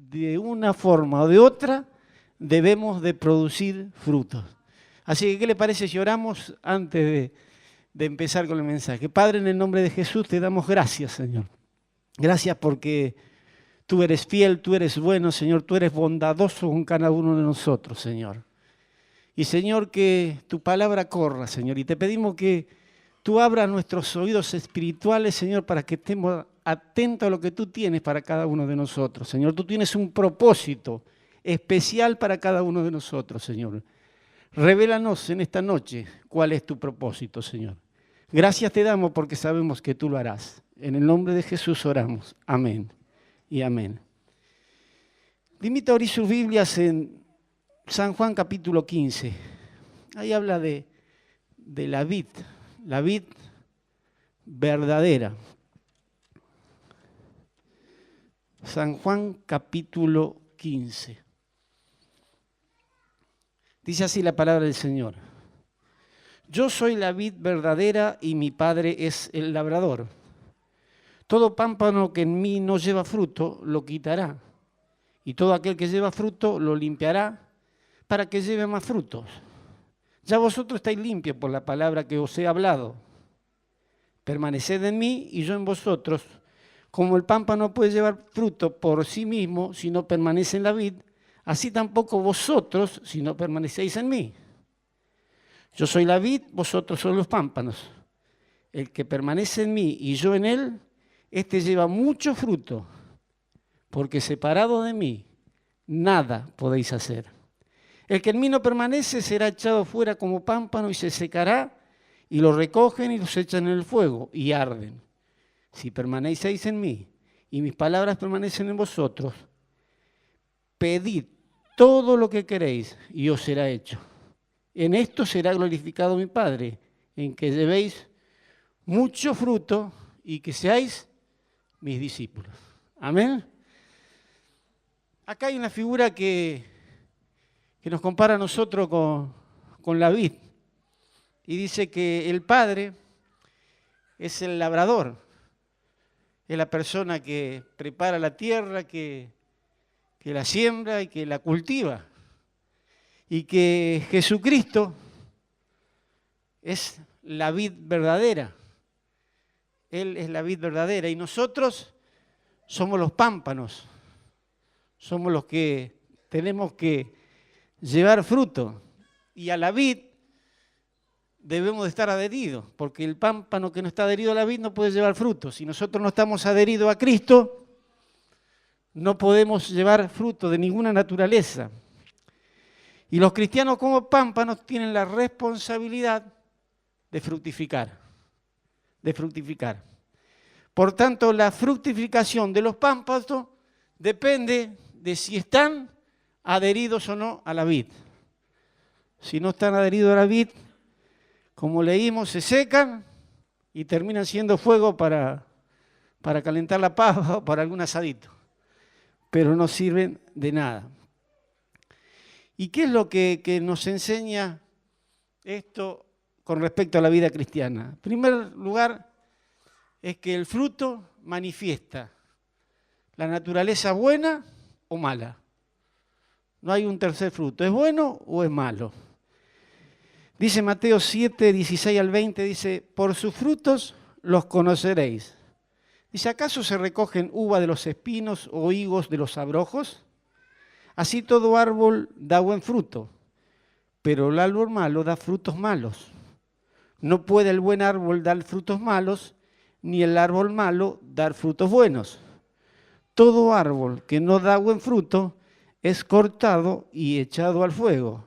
de una forma o de otra, debemos de producir frutos. Así que, ¿qué le parece si oramos antes de empezar con el mensaje? Padre, en el nombre de Jesús te damos gracias, Señor. Gracias porque tú eres fiel, tú eres bueno, Señor, tú eres bondadoso con cada uno de nosotros, Señor. Y, Señor, que tu palabra corra, Señor, y te pedimos que tú abras nuestros oídos espirituales, Señor, para que estemos atentos a lo que tú tienes para cada uno de nosotros. Señor, tú tienes un propósito especial para cada uno de nosotros, Señor. Revélanos en esta noche cuál es tu propósito, Señor. Gracias te damos porque sabemos que tú lo harás. En el nombre de Jesús oramos. Amén y amén. Le invito a abrir sus Biblias en San Juan capítulo 15. Ahí habla de la vid verdadera. San Juan capítulo 15. Dice así la palabra del Señor. Yo soy la vid verdadera y mi Padre es el labrador. Todo pámpano que en mí no lleva fruto, lo quitará. Y todo aquel que lleva fruto, lo limpiará para que lleve más frutos. Ya vosotros estáis limpios por la palabra que os he hablado. Permaneced en mí y yo en vosotros. Como el pámpano no puede llevar fruto por sí mismo si no permanece en la vid, así tampoco vosotros si no permanecéis en mí. Yo soy la vid, vosotros sois los pámpanos. El que permanece en mí y yo en él, este lleva mucho fruto, porque separado de mí, nada podéis hacer. El que en mí no permanece será echado fuera como pámpano y se secará, y lo recogen y los echan en el fuego y arden. Si permanecéis en mí y mis palabras permanecen en vosotros, pedid todo lo que queréis y os será hecho. En esto será glorificado mi Padre, en que llevéis mucho fruto y que seáis mis discípulos. Amén. Acá hay una figura que nos compara a nosotros con la vid. Y dice que el Padre es el labrador, es la persona que prepara la tierra, que la siembra y que la cultiva. Y que Jesucristo es la vid verdadera. Él es la vid verdadera y nosotros somos los pámpanos. Somos los que tenemos que llevar fruto. Y a la vid debemos de estar adheridos, porque el pámpano que no está adherido a la vid no puede llevar fruto. Si nosotros no estamos adheridos a Cristo, no podemos llevar fruto de ninguna naturaleza. Y los cristianos como pámpanos tienen la responsabilidad de fructificar. Por tanto, la fructificación de los pámpanos depende de si están adheridos o no a la vid. Si no están adheridos a la vid, como leímos, se secan y terminan siendo fuego para calentar la pava o para algún asadito. Pero no sirven de nada. ¿Y qué es lo que nos enseña esto con respecto a la vida cristiana? En primer lugar, es que el fruto manifiesta la naturaleza buena o mala. No hay un tercer fruto. ¿Es bueno o es malo? Dice Mateo 7, 16 al 20, dice, por sus frutos los conoceréis. Dice, ¿acaso se recogen uva de los espinos o higos de los abrojos? Así todo árbol da buen fruto, pero el árbol malo da frutos malos. No puede el buen árbol dar frutos malos, ni el árbol malo dar frutos buenos. Todo árbol que no da buen fruto es cortado y echado al fuego.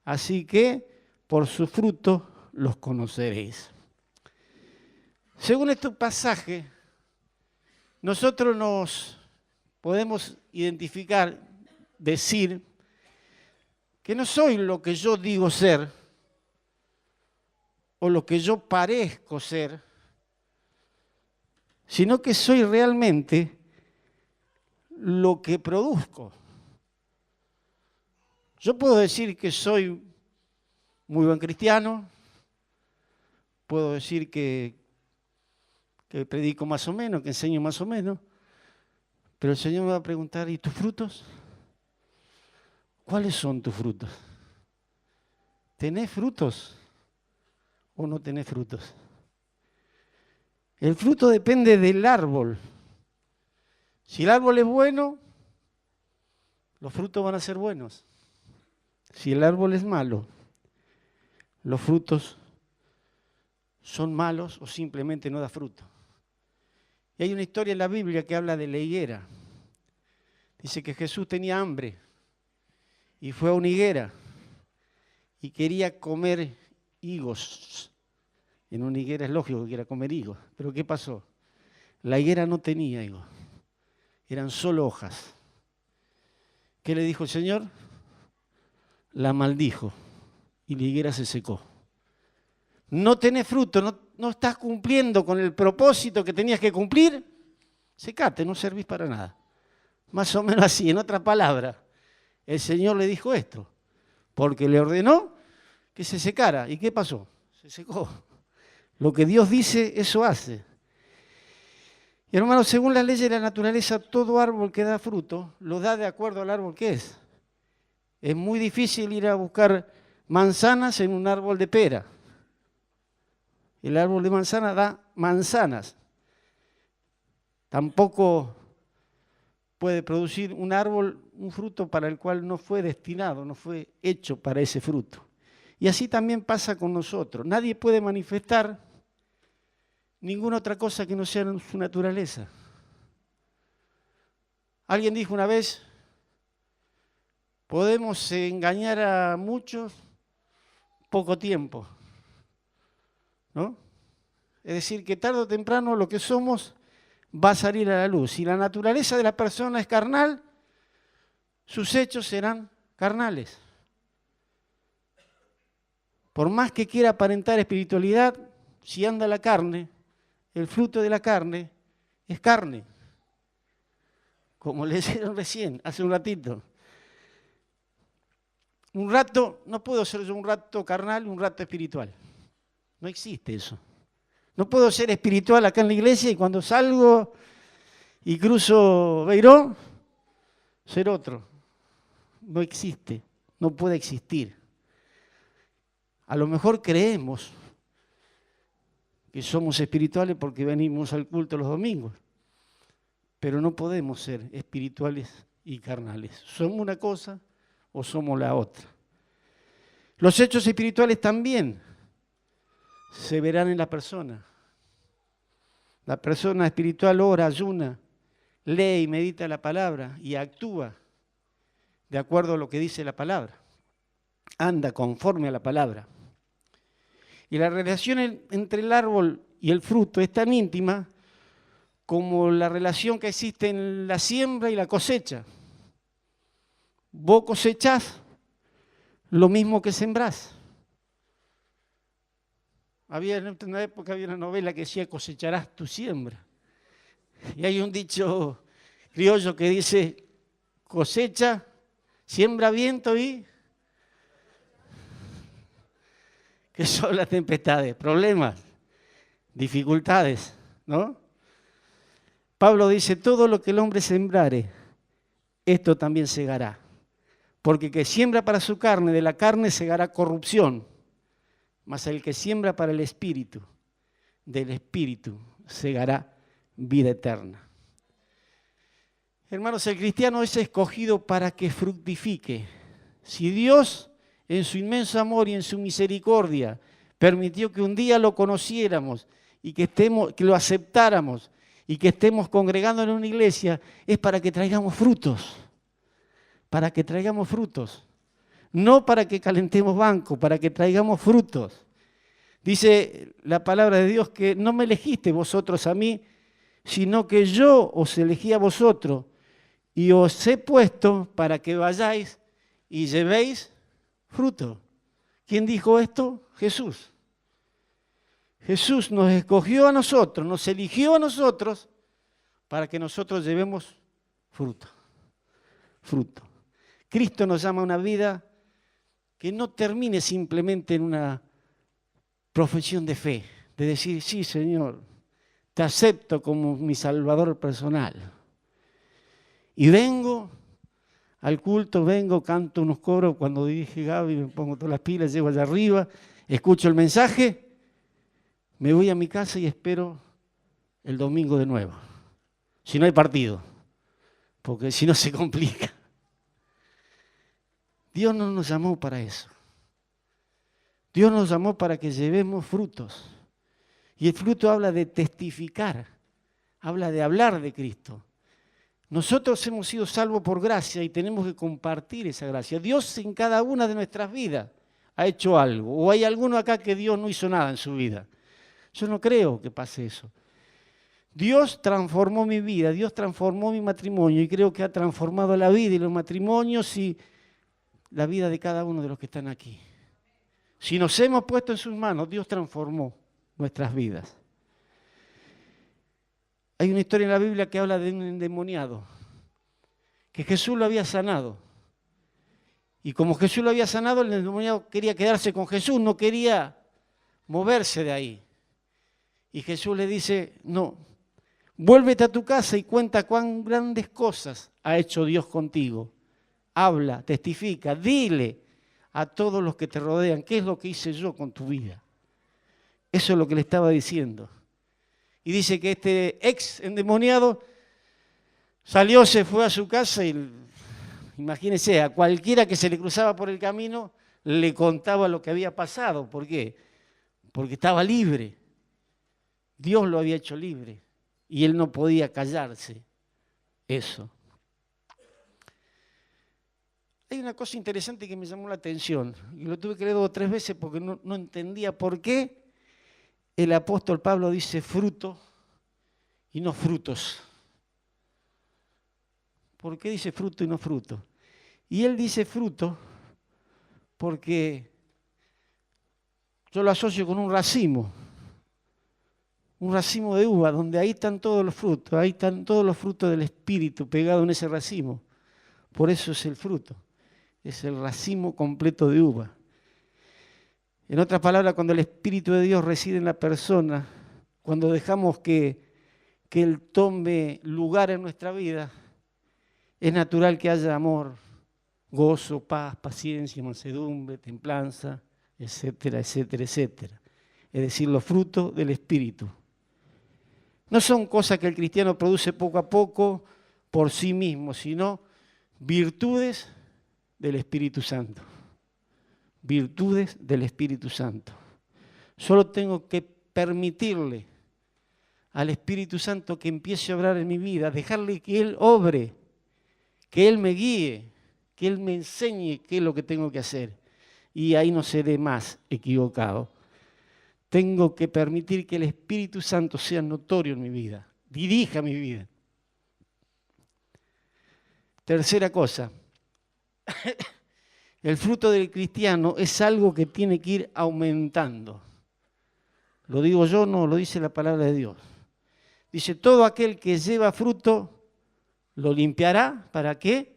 Así que por su fruto los conoceréis. Según este pasaje, nosotros nos podemos identificar, decir que no soy lo que yo digo ser o lo que yo parezco ser, sino que soy realmente lo que produzco. Yo puedo decir que soy muy buen cristiano, puedo decir que predico más o menos, que enseño más o menos, Pero el Señor me va a preguntar, ¿y tus frutos? ¿Cuáles son tus frutos? ¿Tenés frutos o no tenés frutos? El fruto depende del árbol. Si el árbol es bueno, los frutos van a ser buenos. Si el árbol es malo, los frutos son malos o simplemente no da fruto. Y hay una historia en la Biblia que habla de la higuera. Dice que Jesús tenía hambre y fue a una higuera y quería comer higos. En una higuera es lógico que quiera comer higos. Pero ¿qué pasó? La higuera no tenía higos. Eran solo hojas. ¿Qué le dijo el Señor? La maldijo y la higuera se secó. No tenés fruto, no estás cumpliendo con el propósito que tenías que cumplir, secate, no servís para nada. Más o menos así, en otras palabras, el Señor le dijo esto, porque le ordenó que se secara. ¿Y qué pasó? Se secó. Lo que Dios dice, eso hace. Y hermanos, según las leyes de la naturaleza, todo árbol que da fruto lo da de acuerdo al árbol que es. Es muy difícil ir a buscar manzanas en un árbol de pera. El árbol de manzana da manzanas. Tampoco puede producir un árbol un fruto para el cual no fue destinado, no fue hecho para ese fruto. Y así también pasa con nosotros. Nadie puede manifestar ninguna otra cosa que no sea su naturaleza. Alguien dijo una vez, podemos engañar a muchos poco tiempo, ¿no? Es decir, que tarde o temprano lo que somos va a salir a la luz. Si la naturaleza de la persona es carnal, sus hechos serán carnales. Por más que quiera aparentar espiritualidad, si anda la carne, el fruto de la carne es carne. Como le dijeron recién, hace un ratito. Un rato, no puedo ser yo un rato carnal y un rato espiritual. No existe eso. No puedo ser espiritual acá en la iglesia y cuando salgo y cruzo Beiró, ser otro. No existe, no puede existir. A lo mejor creemos que somos espirituales porque venimos al culto los domingos, pero no podemos ser espirituales y carnales. Somos una cosa o somos la otra. Los hechos espirituales también se verán en la persona. La persona espiritual ora, ayuna, lee y medita la palabra y actúa de acuerdo a lo que dice la palabra. Anda conforme a la palabra. Y la relación entre el árbol y el fruto es tan íntima como la relación que existe en la siembra y la cosecha. Vos cosechás lo mismo que sembrás. En una época había una novela que decía cosecharás tu siembra. Y hay un dicho criollo que dice cosecha, siembra viento y ¿qué son las tempestades? Problemas, dificultades, ¿no? Pablo dice, todo lo que el hombre sembrare, esto también segará. Porque el que siembra para su carne, de la carne segará corrupción. Mas el que siembra para el Espíritu, del Espíritu segará vida eterna. Hermanos, el cristiano es escogido para que fructifique. Si Dios, en su inmenso amor y en su misericordia, permitió que un día lo conociéramos y que lo aceptáramos y que estemos congregando en una iglesia, es para que traigamos frutos. Para que traigamos frutos. No para que calentemos banco, para que traigamos frutos. Dice la palabra de Dios que no me elegiste vosotros a mí, sino que yo os elegí a vosotros y os he puesto para que vayáis y llevéis fruto. ¿Quién dijo esto? Jesús. Jesús nos escogió a nosotros, nos eligió a nosotros para que nosotros llevemos fruto. Fruto. Cristo nos llama a una vida que no termine simplemente en una profesión de fe, de decir, sí, Señor, te acepto como mi Salvador personal. Y vengo al culto, vengo, canto unos coros, cuando dirige Gaby me pongo todas las pilas, llego allá arriba, escucho el mensaje, me voy a mi casa y espero el domingo de nuevo. Si no hay partido, porque si no se complica. Dios no nos llamó para eso. Dios nos llamó para que llevemos frutos. Y el fruto habla de testificar, habla de hablar de Cristo. Nosotros hemos sido salvos por gracia y tenemos que compartir esa gracia. Dios en cada una de nuestras vidas ha hecho algo. ¿O hay alguno acá que Dios no hizo nada en su vida? Yo no creo que pase eso. Dios transformó mi vida, Dios transformó mi matrimonio y creo que ha transformado la vida y los matrimonios y la vida de cada uno de los que están aquí. Si nos hemos puesto en sus manos, Dios transformó nuestras vidas. Hay una historia en la Biblia que habla de un endemoniado, que Jesús lo había sanado. Y como Jesús lo había sanado, el endemoniado quería quedarse con Jesús, no quería moverse de ahí. Y Jesús le dice, no, vuélvete a tu casa y cuenta cuán grandes cosas ha hecho Dios contigo. Habla, testifica, dile a todos los que te rodean qué es lo que hice yo con tu vida. Eso es lo que le estaba diciendo. Y dice que este ex endemoniado salió, se fue a su casa y imagínense, a cualquiera que se le cruzaba por el camino le contaba lo que había pasado. ¿Por qué? Porque estaba libre. Dios lo había hecho libre y él no podía callarse eso. Hay una cosa interesante que me llamó la atención y lo tuve que leer 2 o 3 veces porque no entendía por qué el apóstol Pablo dice fruto y no frutos. ¿Por qué dice fruto y no fruto? Y él dice fruto porque yo lo asocio con un racimo de uva, donde ahí están todos los frutos, ahí están todos los frutos del Espíritu pegados en ese racimo. Por eso es el fruto, es el racimo completo de uva. En otras palabras, cuando el Espíritu de Dios reside en la persona, cuando dejamos que Él tome lugar en nuestra vida, es natural que haya amor, gozo, paz, paciencia, mansedumbre, templanza, etcétera, etcétera, etcétera. Es decir, los frutos del Espíritu. No son cosas que el cristiano produce poco a poco por sí mismo, sino virtudes del Espíritu Santo. Virtudes del Espíritu Santo. Solo tengo que permitirle al Espíritu Santo que empiece a obrar en mi vida, dejarle que Él obre, que Él me guíe, que Él me enseñe qué es lo que tengo que hacer. Y ahí no seré más equivocado. Tengo que permitir que el Espíritu Santo sea notorio en mi vida, dirija mi vida. Tercera cosa, el fruto del cristiano es algo que tiene que ir aumentando. Lo digo yo, no, lo dice la palabra de Dios. Dice, todo aquel que lleva fruto, lo limpiará. ¿Para qué?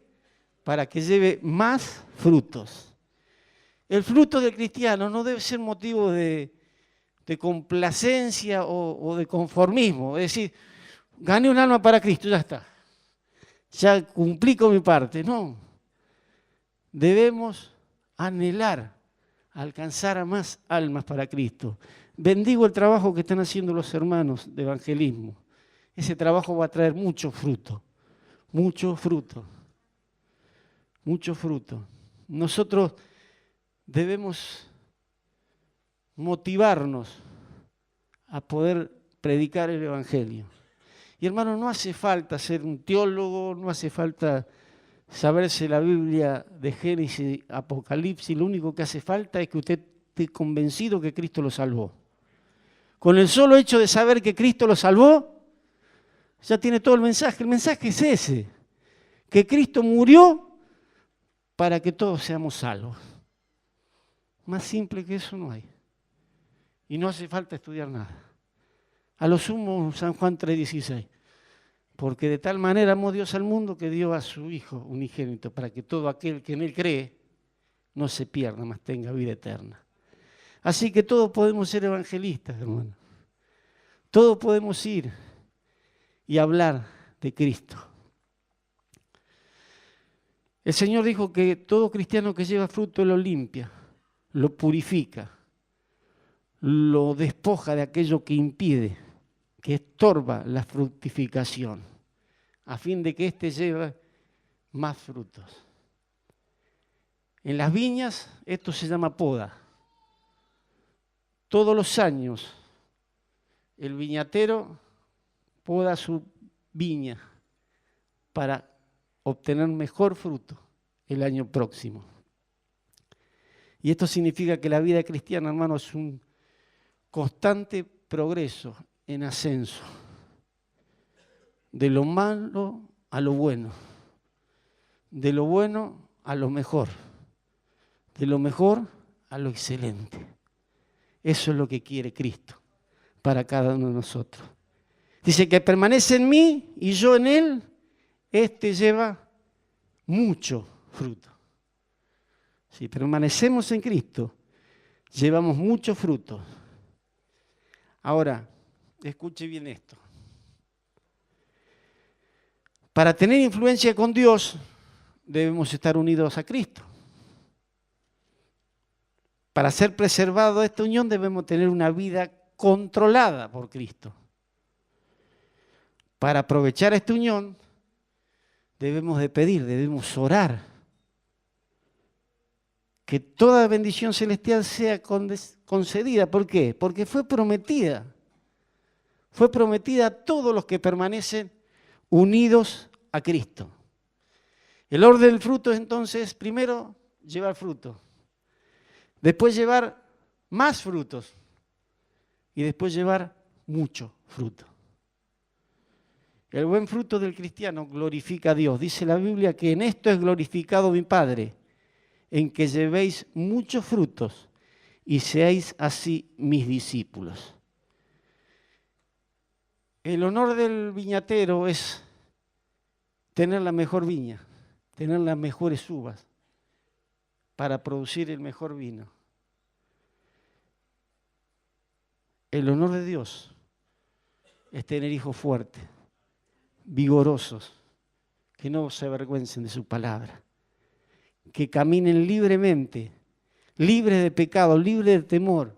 Para que lleve más frutos. El fruto del cristiano no debe ser motivo de complacencia o de conformismo. Es decir, gané un alma para Cristo, ya está. Ya cumplí con mi parte. No. Debemos anhelar alcanzar a más almas para Cristo. Bendigo el trabajo que están haciendo los hermanos de evangelismo. Ese trabajo va a traer mucho fruto, mucho fruto, mucho fruto. Nosotros debemos motivarnos a poder predicar el Evangelio. Y hermano, no hace falta ser un teólogo, no hace falta saberse la Biblia de Génesis, Apocalipsis, lo único que hace falta es que usted esté convencido que Cristo lo salvó. Con el solo hecho de saber que Cristo lo salvó, ya tiene todo el mensaje. El mensaje es ese, que Cristo murió para que todos seamos salvos. Más simple que eso no hay. Y no hace falta estudiar nada. A lo sumo, San Juan 3:16. Porque de tal manera amó Dios al mundo que dio a su Hijo unigénito para que todo aquel que en Él cree no se pierda, mas tenga vida eterna. Así que todos podemos ser evangelistas, hermano. Todos podemos ir y hablar de Cristo. El Señor dijo que todo cristiano que lleva fruto lo limpia, lo purifica, lo despoja de aquello que impide, que estorba la fructificación, a fin de que éste lleve más frutos. En las viñas esto se llama poda. Todos los años el viñatero poda su viña para obtener mejor fruto el año próximo. Y esto significa que la vida cristiana, hermano, es un constante progreso en ascenso, de lo malo a lo bueno, de lo bueno a lo mejor, de lo mejor a lo excelente. Eso es lo que quiere Cristo para cada uno de nosotros. Dice que permanece en mí y yo en él, este lleva mucho fruto. Si permanecemos en Cristo, llevamos mucho fruto. Ahora, escuche bien esto. Para tener influencia con Dios, debemos estar unidos a Cristo. Para ser preservado de esta unión, debemos tener una vida controlada por Cristo. Para aprovechar esta unión, debemos de pedir, debemos orar. Que toda bendición celestial sea concedida. ¿Por qué? Porque fue prometida. Fue prometida a todos los que permanecen unidos a Cristo. El orden del fruto es entonces, primero, llevar fruto. Después llevar más frutos. Y después llevar mucho fruto. El buen fruto del cristiano glorifica a Dios. Dice la Biblia que en esto es glorificado mi Padre, en que llevéis muchos frutos y seáis así mis discípulos. El honor del viñatero es tener la mejor viña, tener las mejores uvas para producir el mejor vino. El honor de Dios es tener hijos fuertes, vigorosos, que no se avergüencen de su palabra, que caminen libremente, libres de pecado, libres de temor,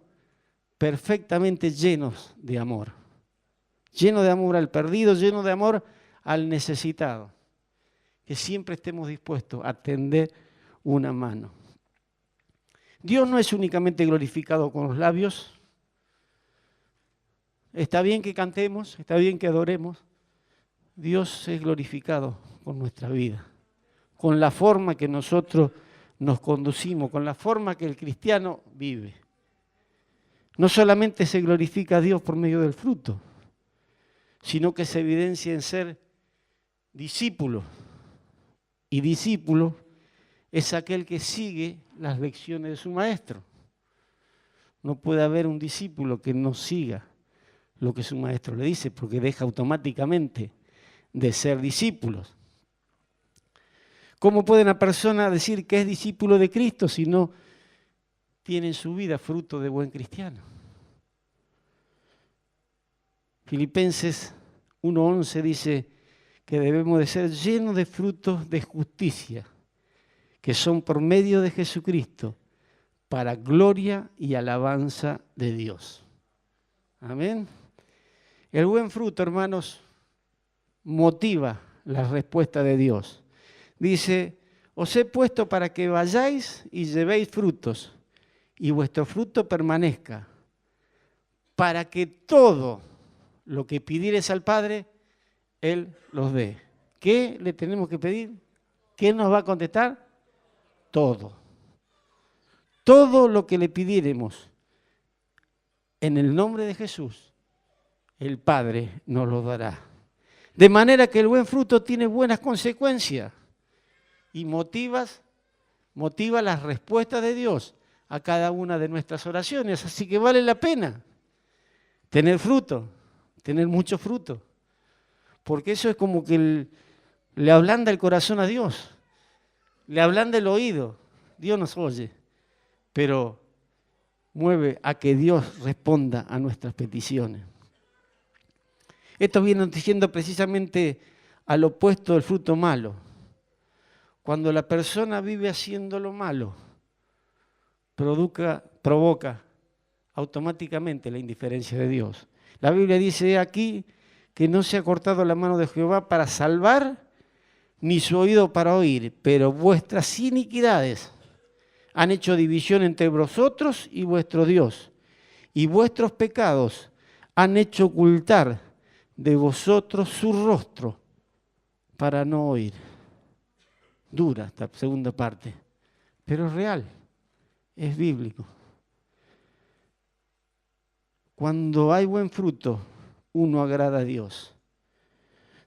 perfectamente llenos de amor. Llenos de amor al perdido, llenos de amor al necesitado. Que siempre estemos dispuestos a tender una mano. Dios no es únicamente glorificado con los labios. Está bien que cantemos, está bien que adoremos. Dios es glorificado con nuestra vida, con la forma que nosotros nos conducimos, con la forma que el cristiano vive. No solamente se glorifica a Dios por medio del fruto, sino que se evidencia en ser discípulo. Y discípulo es aquel que sigue las lecciones de su maestro. No puede haber un discípulo que no siga lo que su maestro le dice, porque deja automáticamente de ser discípulos. ¿Cómo puede una persona decir que es discípulo de Cristo si no tiene en su vida fruto de buen cristiano? Filipenses 1:11 dice que debemos de ser llenos de frutos de justicia, que son por medio de Jesucristo, para gloria y alabanza de Dios. Amén. El buen fruto, hermanos, motiva la respuesta de Dios. Dice, os he puesto para que vayáis y llevéis frutos, y vuestro fruto permanezca, para que todo lo que pidieres al Padre, Él los dé. ¿Qué le tenemos que pedir? ¿Qué nos va a contestar? Todo. Todo lo que le pidiéremos en el nombre de Jesús, el Padre nos lo dará. De manera que el buen fruto tiene buenas consecuencias y motiva las respuestas de Dios a cada una de nuestras oraciones. Así que vale la pena tener fruto, tener mucho fruto. Porque eso es como que le ablanda el corazón a Dios, le ablanda el oído. Dios nos oye, pero mueve a que Dios responda a nuestras peticiones. Esto viene diciendo precisamente al opuesto del fruto malo. Cuando la persona vive haciendo lo malo, provoca automáticamente la indiferencia de Dios. La Biblia dice aquí que no se ha cortado la mano de Jehová para salvar, ni su oído para oír, pero vuestras iniquidades han hecho división entre vosotros y vuestro Dios, y vuestros pecados han hecho ocultar de vosotros su rostro para no oír. Dura esta segunda parte, pero es real, es bíblico. Cuando hay buen fruto, uno agrada a Dios.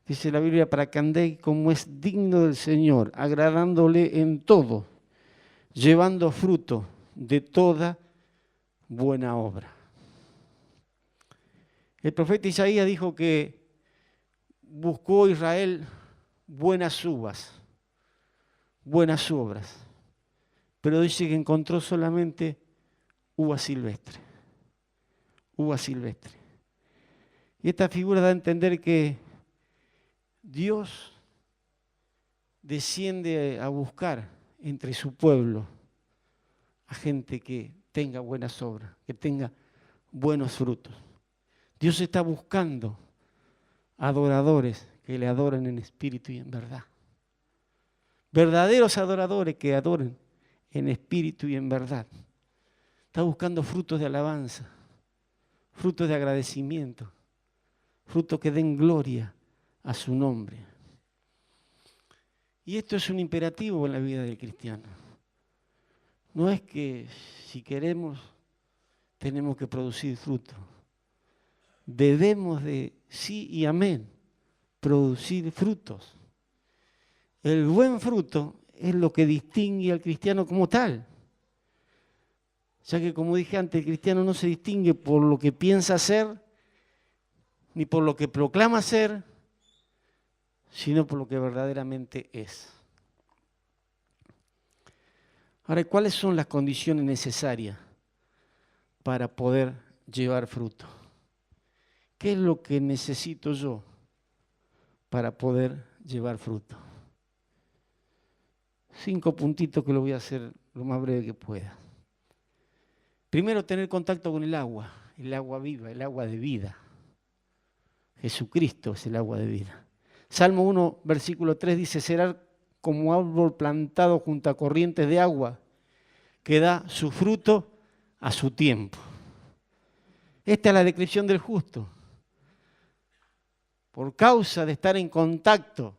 Dice la Biblia, para que andéis como es digno del Señor, agradándole en todo, llevando fruto de toda buena obra. El profeta Isaías dijo que buscó Israel buenas uvas, buenas obras, pero dice que encontró solamente uva silvestre. Uva silvestre. Y esta figura da a entender que Dios desciende a buscar entre su pueblo a gente que tenga buenas obras, que tenga buenos frutos. Dios está buscando adoradores que le adoren en espíritu y en verdad. Verdaderos adoradores que adoren en espíritu y en verdad. Está buscando frutos de alabanza, frutos de agradecimiento, frutos que den gloria a su nombre. Y esto es un imperativo en la vida del cristiano. No es que si queremos tenemos que producir fruto. Debemos de, sí y amén, producir frutos. El buen fruto es lo que distingue al cristiano como tal. Ya que, como dije antes, el cristiano no se distingue por lo que piensa ser, ni por lo que proclama ser, sino por lo que verdaderamente es. Ahora, ¿cuáles son las condiciones necesarias para poder llevar fruto? ¿Qué es lo que necesito yo para poder llevar fruto? 5 puntitos que lo voy a hacer lo más breve que pueda. Primero, tener contacto con el agua viva, el agua de vida. Jesucristo es el agua de vida. Salmo 1, versículo 3 dice, será como árbol plantado junto a corrientes de agua, que da su fruto a su tiempo. Esta es la descripción del justo. Por causa de estar en contacto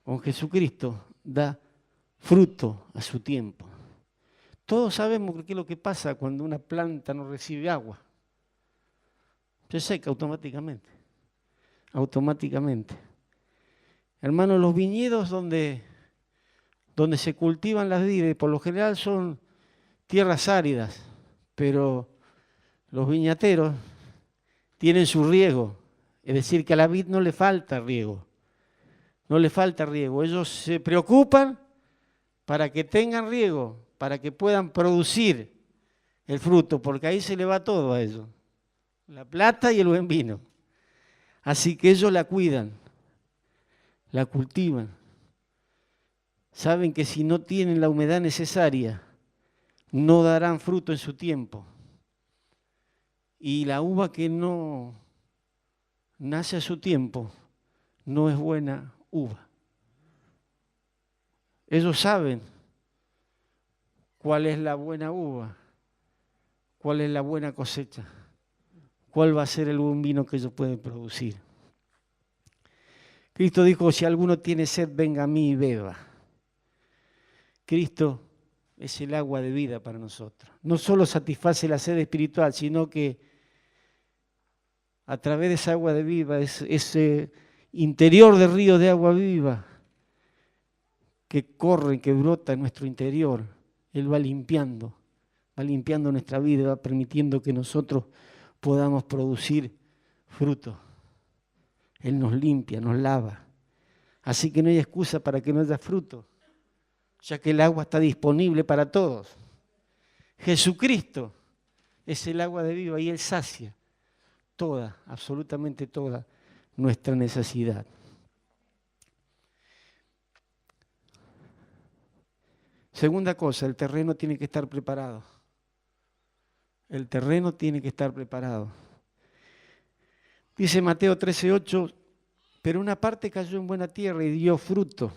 con Jesucristo, da fruto a su tiempo. Todos sabemos qué es lo que pasa cuando una planta no recibe agua. Se seca automáticamente. Automáticamente. Hermanos, los viñedos donde se cultivan las vides, por lo general son tierras áridas, pero los viñateros tienen su riego. Es decir, que a la vid no le falta riego. No le falta riego. Ellos se preocupan para que tengan riego, para que puedan producir el fruto, porque ahí se le va todo a ellos. La plata y el buen vino. Así que ellos la cuidan, la cultivan. Saben que si no tienen la humedad necesaria, no darán fruto en su tiempo. Y la uva que no nace a su tiempo no es buena uva. Ellos saben cuál es la buena uva, cuál es la buena cosecha, cuál va a ser el buen vino que ellos pueden producir. Cristo dijo, si alguno tiene sed, venga a mí y beba. Cristo es el agua de vida para nosotros. No solo satisface la sed espiritual, sino que a través de esa agua de vida, ese interior de ríos de agua viva que corre, que brota en nuestro interior, Él va limpiando nuestra vida, va permitiendo que nosotros podamos producir fruto. Él nos limpia, nos lava. Así que no hay excusa para que no haya fruto, ya que el agua está disponible para todos. Jesucristo es el agua de vida y Él sacia toda, absolutamente toda nuestra necesidad. Segunda cosa, el terreno tiene que estar preparado. El terreno tiene que estar preparado. Dice Mateo 13:8, pero una parte cayó en buena tierra y dio fruto,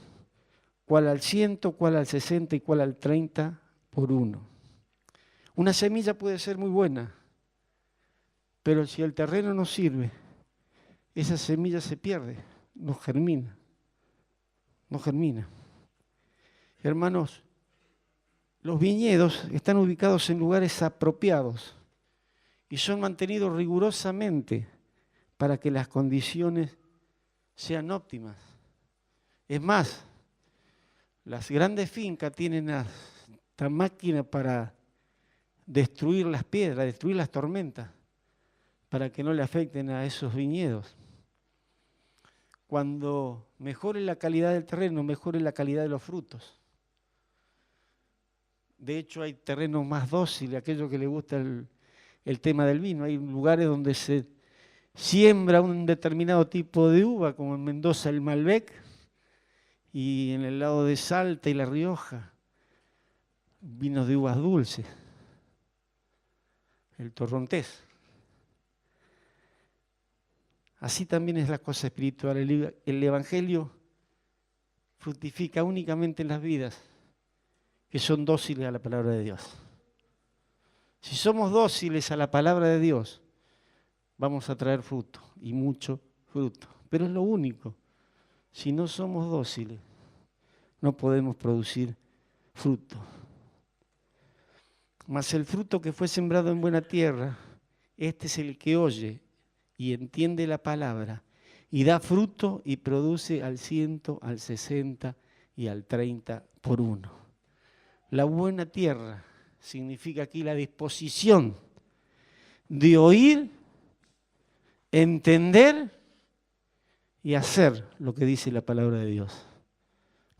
cuál al 100, cuál al 60 y cuál al 30 por uno. Una semilla puede ser muy buena, pero si el terreno no sirve, esa semilla se pierde, no germina, no germina. Hermanos, los viñedos están ubicados en lugares apropiados y son mantenidos rigurosamente para que las condiciones sean óptimas. Es más, las grandes fincas tienen esta máquina para destruir las piedras, destruir las tormentas, para que no le afecten a esos viñedos. Cuando mejore la calidad del terreno, mejore la calidad de los frutos. De hecho, hay terrenos más dóciles, aquellos que les gusta el tema del vino. Hay lugares donde se siembra un determinado tipo de uva, como en Mendoza el Malbec, y en el lado de Salta y La Rioja, vinos de uvas dulces, el torrontés. Así también es la cosa espiritual. El Evangelio fructifica únicamente en las vidas que son dóciles a la palabra de Dios. Si somos dóciles a la palabra de Dios, vamos a traer fruto, y mucho fruto. Pero es lo único. Si no somos dóciles, no podemos producir fruto. Mas el fruto que fue sembrado en buena tierra, este es el que oye y entiende la palabra, y da fruto y produce al 100, al 60 y al 30 por uno. La buena tierra significa aquí la disposición de oír, entender y hacer lo que dice la palabra de Dios.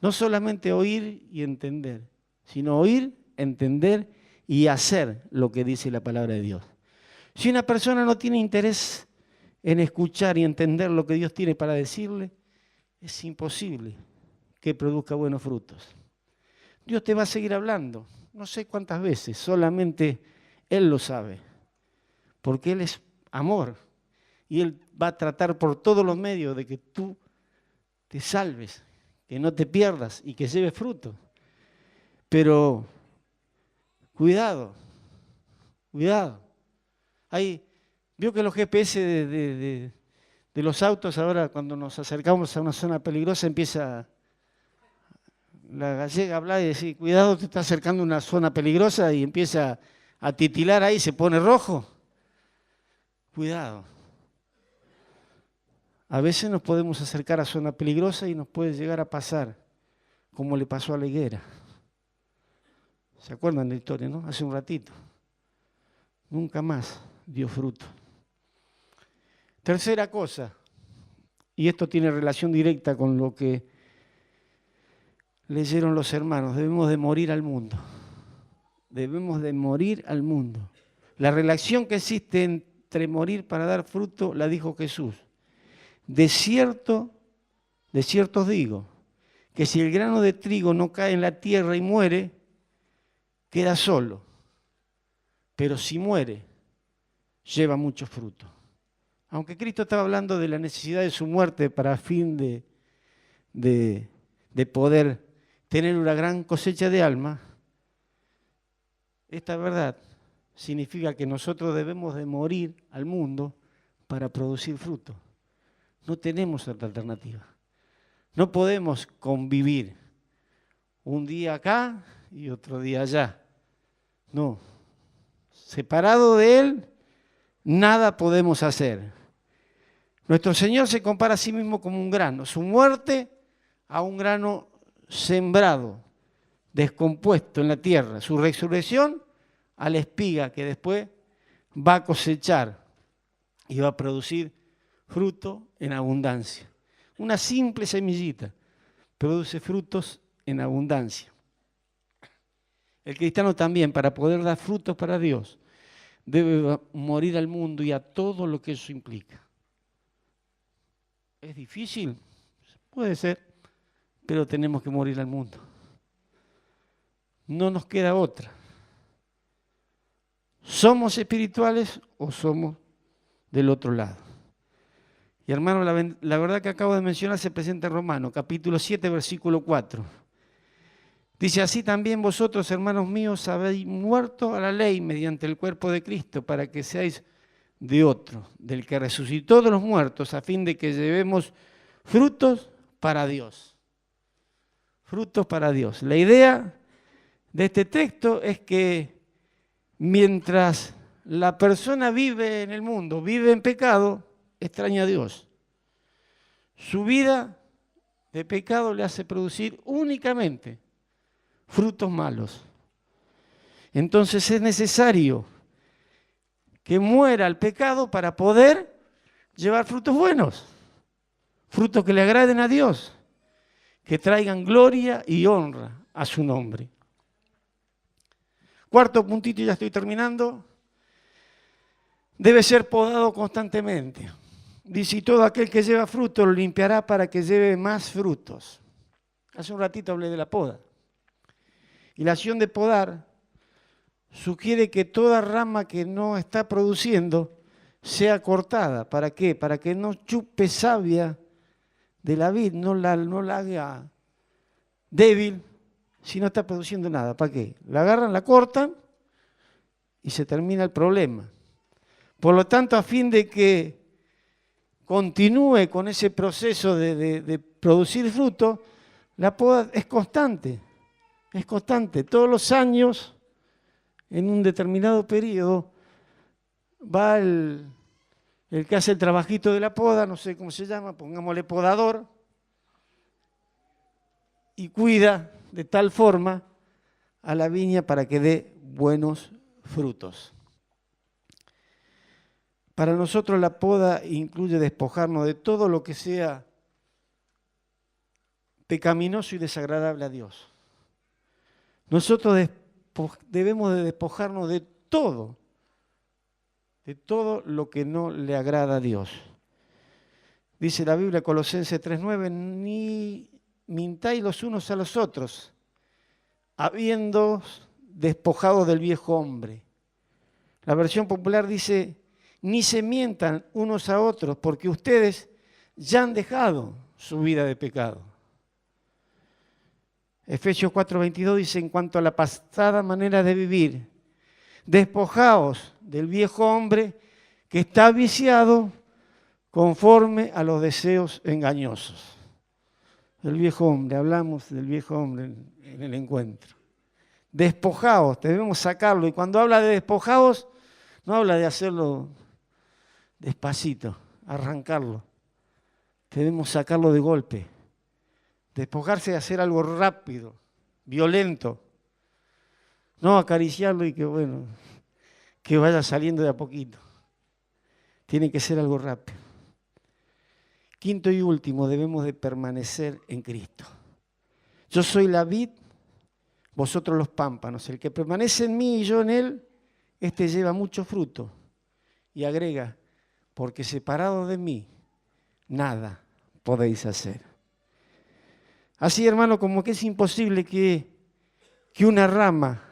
No solamente oír y entender, sino oír, entender y hacer lo que dice la palabra de Dios. Si una persona no tiene interés en escuchar y entender lo que Dios tiene para decirle, es imposible que produzca buenos frutos. Dios te va a seguir hablando, no sé cuántas veces, solamente Él lo sabe, porque Él es amor y Él va a tratar por todos los medios de que tú te salves, que no te pierdas y que lleves fruto. Pero cuidado, cuidado. Vio que los GPS de los autos ahora cuando nos acercamos a una zona peligrosa empieza la gallega a hablar y decir, cuidado, te está acercando a una zona peligrosa y empieza a titilar ahí, se pone rojo. Cuidado. A veces nos podemos acercar a zona peligrosa y nos puede llegar a pasar, como le pasó a la higuera. ¿Se acuerdan de la historia, no? Hace un ratito. Nunca más dio fruto. Tercera cosa, y esto tiene relación directa con lo que leyeron los hermanos, debemos de morir al mundo. Debemos de morir al mundo. La relación que existe entre morir para dar fruto la dijo Jesús. De cierto os digo, que si el grano de trigo no cae en la tierra y muere, queda solo. Pero si muere, lleva mucho fruto. Aunque Cristo estaba hablando de la necesidad de su muerte para fin de poder tener una gran cosecha de alma, esta verdad significa que nosotros debemos de morir al mundo para producir fruto. No tenemos otra alternativa. No podemos convivir un día acá y otro día allá. No. Separado de Él, nada podemos hacer. Nuestro Señor se compara a sí mismo como un grano. Su muerte a un grano sembrado, descompuesto en la tierra. Su resurrección a la espiga que después va a cosechar y va a producir fruto en abundancia. Una simple semillita produce frutos en abundancia. El cristiano también, para poder dar frutos para Dios, debe morir al mundo y a todo lo que eso implica. ¿Es difícil? Puede ser, pero tenemos que morir al mundo. No nos queda otra. ¿Somos espirituales o somos del otro lado? Y hermano, la verdad que acabo de mencionar se presenta en Romanos, capítulo 7, versículo 4. Dice, así también vosotros, hermanos míos, habéis muerto a la ley mediante el cuerpo de Cristo, para que seáis de otro, del que resucitó de los muertos, a fin de que llevemos frutos para Dios. Frutos para Dios. La idea de este texto es que mientras la persona vive en el mundo, vive en pecado, extraña a Dios. Su vida de pecado le hace producir únicamente frutos malos. Entonces es necesario que muera el pecado para poder llevar frutos buenos, frutos que le agraden a Dios, que traigan gloria y honra a su nombre. Cuarto puntito, ya estoy terminando. Debe ser podado constantemente. Dice, y todo aquel que lleva fruto lo limpiará para que lleve más frutos. Hace un ratito hablé de la poda. Y la acción de podar sugiere que toda rama que no está produciendo sea cortada. ¿Para qué? Para que no chupe savia de la vid, no la haga débil si no está produciendo nada. ¿Para qué? La agarran, la cortan y se termina el problema. Por lo tanto, a fin de que continúe con ese proceso de producir fruto, la poda es constante. Es constante. Todos los años, en un determinado periodo, va el que hace el trabajito de la poda, no sé cómo se llama, pongámosle podador, y cuida de tal forma a la viña para que dé buenos frutos. Para nosotros la poda incluye despojarnos de todo lo que sea pecaminoso y desagradable a Dios. Nosotros debemos de despojarnos de todo lo que no le agrada a Dios. Dice la Biblia, Colosenses 3:9, ni mintáis los unos a los otros, habiendo despojado del viejo hombre. La versión popular dice, ni se mientan unos a otros, porque ustedes ya han dejado su vida de pecado. Efesios 4:22 dice, en cuanto a la pasada manera de vivir, despojaos del viejo hombre que está viciado conforme a los deseos engañosos. El viejo hombre, hablamos del viejo hombre en el encuentro. Despojaos, debemos sacarlo. Y cuando habla de despojaos, no habla de hacerlo despacito, arrancarlo. Debemos sacarlo de golpe. Despojarse de hacer algo rápido, violento. No acariciarlo y que vaya saliendo de a poquito. Tiene que ser algo rápido. Quinto y último, debemos de permanecer en Cristo. Yo soy la vid, vosotros los pámpanos. El que permanece en mí y yo en él, este lleva mucho fruto. Y agrega, porque separado de mí, nada podéis hacer. Así, hermano, como que es imposible que una rama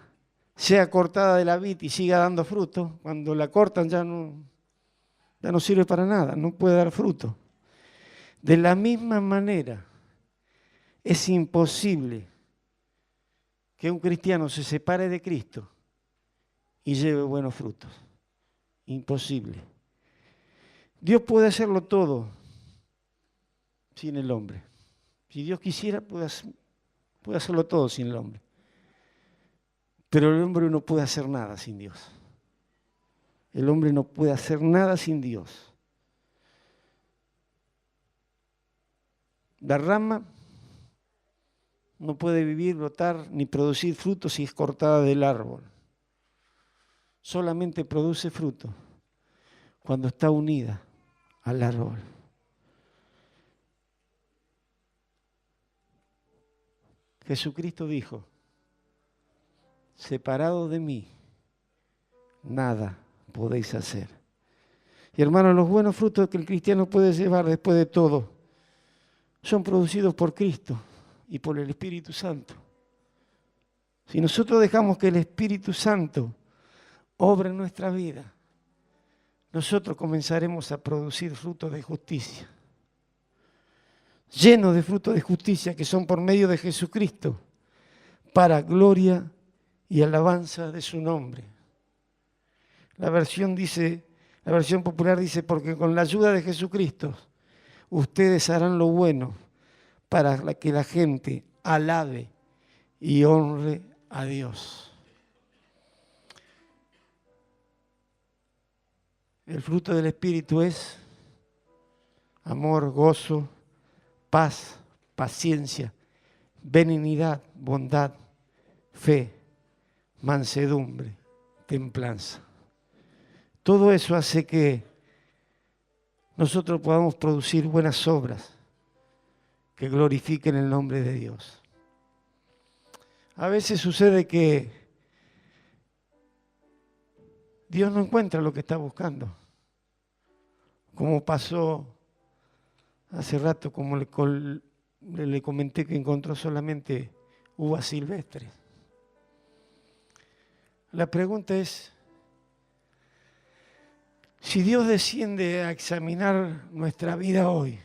sea cortada de la vid y siga dando fruto. Cuando la cortan ya no sirve para nada, no puede dar fruto. De la misma manera, es imposible que un cristiano se separe de Cristo y lleve buenos frutos. Imposible. Dios puede hacerlo todo sin el hombre. Si Dios quisiera, puede hacerlo todo sin el hombre. Pero el hombre no puede hacer nada sin Dios. El hombre no puede hacer nada sin Dios. La rama no puede vivir, brotar, ni producir frutos si es cortada del árbol. Solamente produce fruto cuando está unida al árbol. Jesucristo dijo, separado de mí, nada podéis hacer. Y hermanos, los buenos frutos que el cristiano puede llevar después de todo son producidos por Cristo y por el Espíritu Santo. Si nosotros dejamos que el Espíritu Santo obre en nuestra vida, nosotros comenzaremos a producir frutos de justicia, llenos de frutos de justicia que son por medio de Jesucristo, para gloria y alabanza de su nombre. La versión popular dice, porque con la ayuda de Jesucristo, ustedes harán lo bueno para que la gente alabe y honre a Dios. El fruto del Espíritu es amor, gozo, paz, paciencia, benignidad, bondad, fe, mansedumbre, templanza. Todo eso hace que nosotros podamos producir buenas obras que glorifiquen el nombre de Dios. A veces sucede que Dios no encuentra lo que está buscando, como pasó hace rato, como le comenté que encontró solamente uvas silvestres. La pregunta es, si Dios desciende a examinar nuestra vida hoy,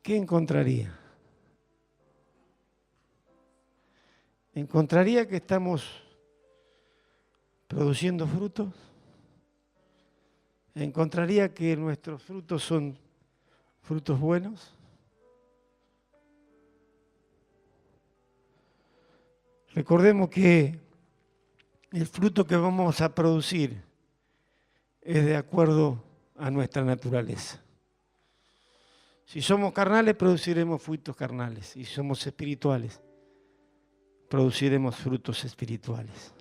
¿qué encontraría? ¿Encontraría que estamos produciendo frutos? ¿Encontraría que nuestros frutos son frutos buenos? Recordemos que el fruto que vamos a producir es de acuerdo a nuestra naturaleza. Si somos carnales, produciremos frutos carnales. Y si somos espirituales, produciremos frutos espirituales.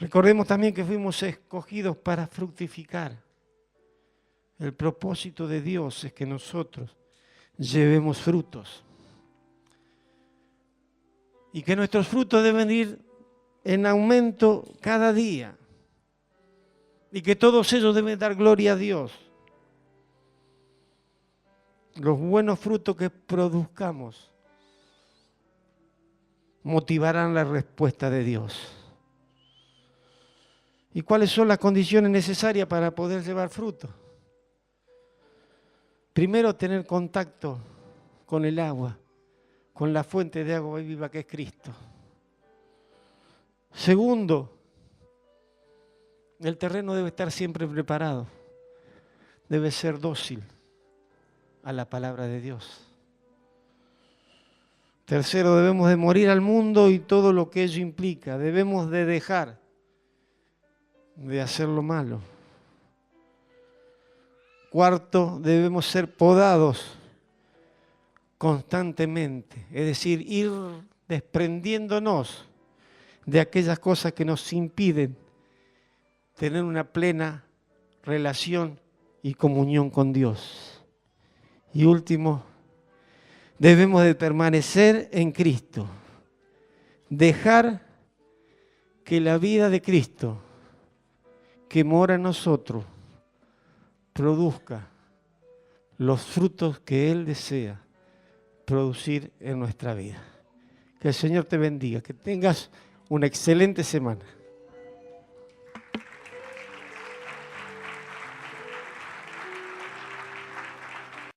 Recordemos también que fuimos escogidos para fructificar. El propósito de Dios es que nosotros llevemos frutos. Y que nuestros frutos deben ir en aumento cada día. Y que todos ellos deben dar gloria a Dios. Los buenos frutos que produzcamos motivarán la respuesta de Dios. ¿Y cuáles son las condiciones necesarias para poder llevar fruto? Primero, tener contacto con el agua, con la fuente de agua viva que es Cristo. Segundo, el terreno debe estar siempre preparado, debe ser dócil a la palabra de Dios. Tercero, debemos de morir al mundo y todo lo que ello implica. Debemos de dejar de hacer lo malo. Cuarto, debemos ser podados constantemente, es decir, ir desprendiéndonos de aquellas cosas que nos impiden tener una plena relación y comunión con Dios. Y último, debemos de permanecer en Cristo, dejar que la vida de Cristo que mora en nosotros produzca los frutos que Él desea producir en nuestra vida. Que el Señor te bendiga, que tengas una excelente semana.